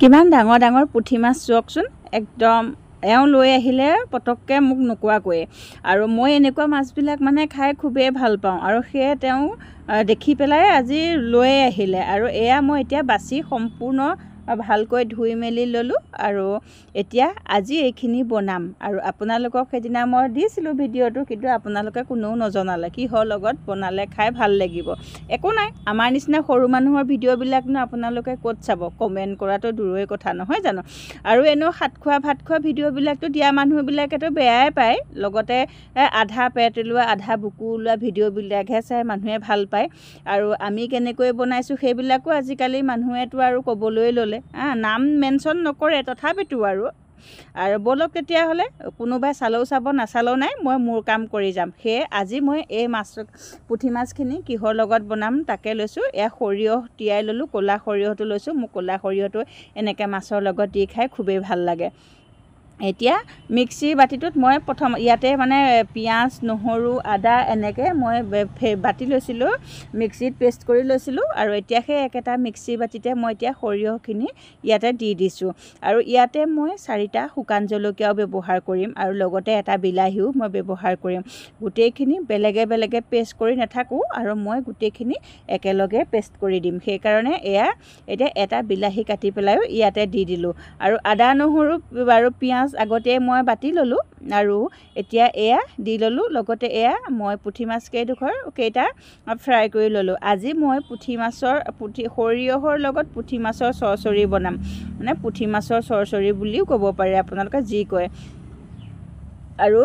কিমান ডাঙৰ ডাঙৰ পুঠি মাছ চোৱাকচোন একদম এওঁ লৈ আহিলে পটককৈ মোক নোকোৱাকৈ আৰু মই এনেকুৱা মাছবিলাক মানে খাই খুবেই ভাল পাওঁ আৰু সেয়ে তেওঁ দেখি পেলাই আজি লৈ আহিলে আৰু এয়া মই এতিয়া বাছি সম্পূৰ্ণ ভালকৈ ধুই মেলি ল'লোঁ আৰু এতিয়া আজি এইখিনি বনাম আৰু আপোনালোকক সেইদিনা মই দিছিলোঁ ভিডিঅ'টো কিন্তু আপোনালোকে কোনেও নজনালে কিহৰ লগত বনালে খাই ভাল লাগিব একো নাই আমাৰ নিচিনা সৰু মানুহৰ ভিডিঅ'বিলাকনো আপোনালোকে ক'ত চাব কমেণ্ট কৰাটো দূৰৰে কথা নহয় জানো আৰু এনেও ভাত খোৱা ভিডিঅ'বিলাকতো দিয়া মানুহবিলাকেতো বেয়াই পায় লগতে আধা পেট ওলোৱা আধা বুকু ওলোৱা ভিডিঅ'বিলাকহে চাই মানুহে ভাল পায় আৰু আমি কেনেকৈ বনাইছোঁ সেইবিলাকো আজিকালি মানুহেতো আৰু ক'বলৈ ল'লে নাম মেনশ্যন নকৰে তথাপিতো আৰু বলক তেতিয়াহ'লে কোনোবাই চালেও চাব নাচালেও নাই মই মোৰ কাম কৰি যাম সেয়ে আজি মই এই পুঠি মাছখিনি কিহৰ লগত বনাম তাকে লৈছোঁ এয়া সৰিয়হ তিয়াই ল'লোঁ ক'লা সৰিয়হটো লৈছোঁ মোক ক'লা সৰিয়হটো এনেকৈ মাছৰ লগত দি খাই খুবেই ভাল লাগে এতিয়া মিক্সিৰ বাতিটোত মই প্ৰথম ইয়াতে মানে পিঁয়াজ নহৰু আদা এনেকৈ মই বাতি লৈছিলোঁ মিক্সিত পেষ্ট কৰি লৈছিলোঁ আৰু এতিয়া সেই একেটা মিক্সিৰ বাতিতে মই এতিয়া সৰিয়হখিনি ইয়াতে দি দিছোঁ আৰু ইয়াতে মই 4টা শুকান জলকীয়াও ব্যৱহাৰ কৰিম আৰু লগতে এটা বিলাহীও মই ব্যৱহাৰ কৰিম গোটেইখিনি বেলেগে বেলেগে পেষ্ট কৰি নাথাকোঁ আৰু মই গোটেইখিনি একেলগে পেষ্ট কৰি দিম সেইকাৰণে এয়া এতিয়া এটা বিলাহী কাটি পেলাইও ইয়াতে দি দিলোঁ আৰু আদা নহৰু আৰু পিঁয়াজ আগতে মই বাতি ল'লোঁ আৰু এতিয়া এয়া দি ল'লোঁ লগতে এয়া মই পুঠি মাছ কেইটা ফ্ৰাই কৰি ল'লোঁ আজি মই সৰিয়হৰ লগত পুঠি মাছৰ চৰচৰি বনাম মানে পুঠি মাছৰ চৰচৰি বুলিও ক'ব পাৰে আপোনালোকে যি কয় আৰু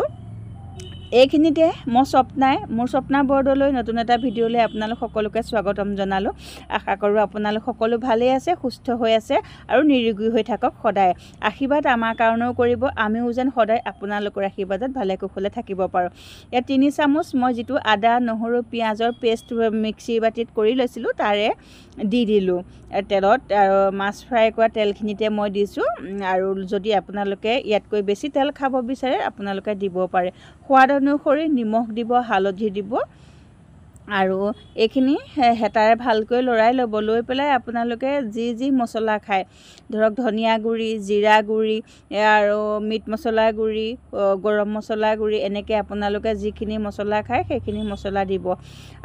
এইখিনিতে মোৰ স্বপ্না বৰদলৈ নতুন এটা ভিডিঅ'লৈ আপোনালোক সকলোকে স্বাগতম জনালোঁ আশা কৰোঁ আপোনালোক সকলো ভালেই আছে সুস্থ হৈ আছে আৰু নিৰোগী হৈ থাকক সদায় আশীৰ্বাদ আমাৰ কাৰণেও কৰিব আমিও যেন সদায় আপোনালোকৰ আশীৰ্বাদত ভালে কুশলে থাকিব পাৰোঁ ইয়াত 3 চামুচ মই যিটো আদা নহৰু পিঁয়াজৰ পেষ্ট মিক্সিৰ বাতিত কৰি লৈছিলোঁ তাৰে দি দিলোঁ তেলত আৰু মাছ ফ্ৰাই কৰা তেলখিনিতে মই দিছোঁ আৰু যদি আপোনালোকে ইয়াতকৈ বেছি তেল খাব বিচাৰে আপোনালোকে দিব পাৰে সোৱাদ অনুসৰি নিমখ দিব হালধি দিব আৰু এইখিনি হেতাৰে ভালকৈ লৰাই ল'ব লৈ পেলাই আপোনালোকে যি মছলা খায় ধৰক ধনিয়া গুড়ি জিৰা গুড়ি আৰু মিট মছলা গুড়ি গৰম মছলা গুড়ি এনেকৈ আপোনালোকে যিখিনি মছলা খায় সেইখিনি মছলা দিব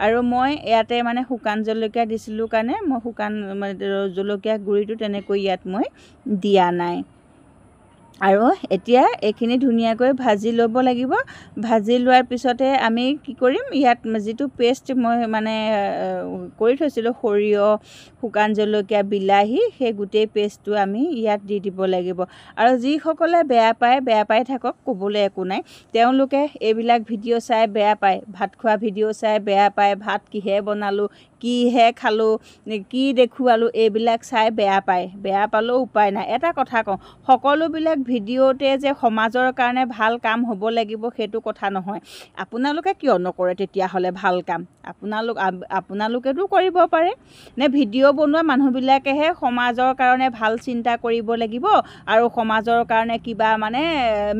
আৰু মই ইয়াতে মানে শুকান জলকীয়া দিছিলোঁ কাৰণে মই শুকান জলকীয়া গুড়িটো তেনেকৈ ইয়াত মই দিয়া নাই আৰু এতিয়া এইখিনি ধুনীয়াকৈ ভাজি ল'ব লাগিব ভাজি লোৱাৰ পিছতে আমি কি কৰিম ইয়াত যিটো পেষ্ট মই মানে কৰি থৈছিলোঁ সৰিয়হ শুকান জলকীয়া বিলাহী সেই গোটেই পেষ্টটো আমি ইয়াত দি দিব লাগিব আৰু যিসকলে বেয়া পাই থাকক ক'বলৈ একো নাই তেওঁলোকে এইবিলাক ভিডিঅ' চাই বেয়া পায় ভাত খোৱা ভিডিঅ' চাই বেয়া পায় ভাত কিহে বনালোঁ কিহে খালোঁ কি দেখুৱালোঁ এইবিলাক চাই বেয়া পালেও উপায় নাই এটা কথা কওঁ সকলোবিলাক ভিডিঅ'তে যে সমাজৰ কাৰণে ভাল কাম হ'ব লাগিব সেইটো কথা নহয় আপোনালোকে কিয় নকৰে তেতিয়াহ'লে ভাল কাম আপোনালোকেতো কৰিব পাৰে নে ভিডিঅ' বনোৱা মানুহবিলাকেহে সমাজৰ কাৰণে ভাল চিন্তা কৰিব লাগিব আৰু সমাজৰ কাৰণে কিবা মানে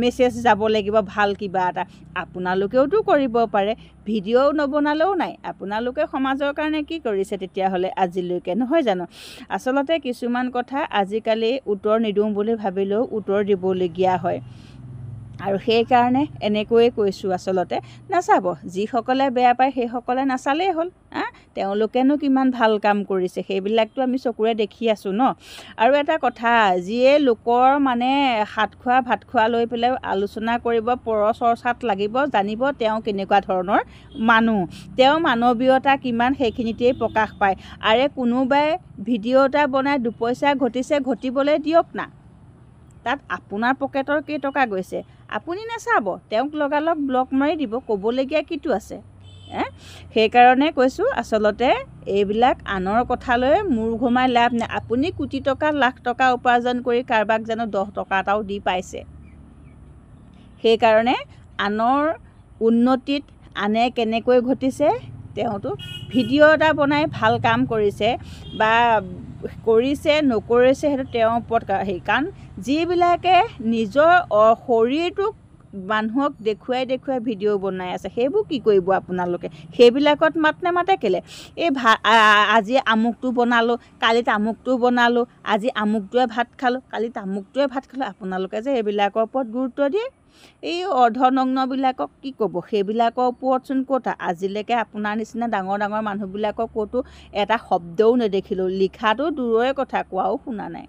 মেছেজ যাব লাগিব ভাল কিবা এটা আপোনালোকেওতো কৰিব পাৰে ভিডিঅ' নবনালেও নাই আপোনালোকে সমাজৰ কাৰণে কি কৰিছে তেতিয়াহ'লে আজিলৈকে নহয় জানো আচলতে কিছুমান কথা আজিকালি উত্তৰ নিদিওঁ বুলি ভাবিলেও উত্তৰ দিবলগীয়া হয় আৰু সেইকাৰণে এনেকৈয়ে কৈছোঁ আচলতে নাচাব যিসকলে বেয়া পায় সেইসকলে নাচালেই হ'ল তেওঁলোকেনো কিমান ভাল কাম কৰিছে সেইবিলাকতো আমি চকুৰে দেখি আছোঁ ন আৰু এটা কথা যিয়ে লোকৰ মানে ভাত খোৱা লৈ পেলাই আলোচনা কৰিব পৰচৰ্চাত লাগিব জানিব তেওঁ কেনেকুৱা ধৰণৰ মানুহ তেওঁ মানৱীয়তা কিমান সেইখিনিতেই প্ৰকাশ পায় আৰে কোনোবাই ভিডিঅ' এটা বনাই 2 পইচা ঘটিবলৈ দিয়ক না তাত আপোনাৰ পকেটৰ কেইটকা গৈছে আপুনি নাচাব তেওঁক লগালগ ব্লক মাৰি দিব ক'বলগীয়া কিটো আছে সেইকাৰণে কৈছোঁ আচলতে এইবিলাক আনৰ কথালৈ মূৰ ঘুমাই লাভ নাই আপুনি কোটি টকা লাখ টকা উপাৰ্জন কৰি কাৰোবাক জানো 10 টকা এটাও দি পাইছে সেইকাৰণে আনৰ উন্নতিত আনে কেনেকৈ ঘটিছে তেওঁতো ভিডিঅ' এটা বনাই ভাল কাম কৰিছে বা কৰিছে নকৰিছে সেইটো তেওঁৰ ওপৰত কাৰণ যিবিলাকে নিজৰ শৰীৰটোক মানুহক দেখুৱাই ভিডিঅ' বনাই আছে সেইবোৰ কি কৰিব আপোনালোকে সেইবিলাকত মাত নেমাতে কেলে এই আজি আমুকটো বনালোঁ কালি তামুকটো বনালোঁ আজি আমুকটোৱে ভাত খালোঁ কালি তামুকটোৱে ভাত খালোঁ আপোনালোকে যে এইবিলাকৰ ওপৰত গুৰুত্ব দিয়ে এই অৰ্ধনগ্নবিলাকক কি ক'ব সেইবিলাকৰ ওপৰতচোন ক'ত আজিলৈকে আপোনাৰ নিচিনা ডাঙৰ মানুহবিলাকক ক'তো এটা শব্দও নেদেখিলোঁ লিখাটো দূৰৰে কথা কোৱাও শুনা নাই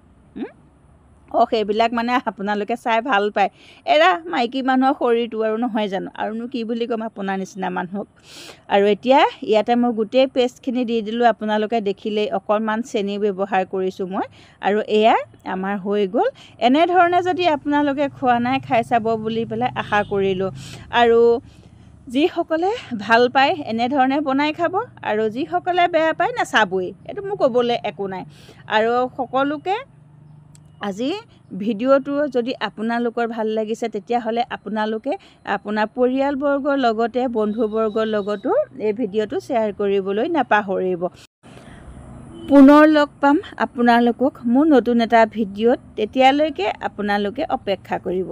সেইবিলাক মানে আপোনালোকে চাই ভাল পায় এৰা মাইকী মানুহৰ শৰীৰটো আৰু নহয় জানো আৰুনো কি বুলি ক'ম আপোনাৰ নিচিনা মানুহক আৰু এতিয়া ইয়াতে মই গোটেই পেষ্টখিনি দি দিলোঁ আপোনালোকে দেখিলেই অকণমান চেনি ব্যৱহাৰ কৰিছোঁ মই আৰু এয়া আমাৰ হৈ গ'ল এনেধৰণে যদি আপোনালোকে খোৱা নাই খাই চাব বুলি পেলাই আশা কৰিলোঁ আৰু যিসকলে ভাল পায় এনেধৰণে বনাই খাব আৰু যিসকলে বেয়া পায় নাচাবই এইটো মোৰ ক'বলৈ একো নাই আৰু সকলোকে আজি ভিডিঅ'টো যদি আপোনালোকৰ ভাল লাগিছে তেতিয়াহ'লে আপোনালোকে আপোনাৰ পৰিয়ালবৰ্গৰ লগতে বন্ধুবৰ্গৰ লগতো এই ভিডিঅ'টো শ্বেয়াৰ কৰিবলৈ নাপাহৰিব পুনৰ লগ পাম আপোনালোকক মোৰ নতুন এটা ভিডিঅ'ত তেতিয়ালৈকে আপোনালোকে অপেক্ষা কৰিব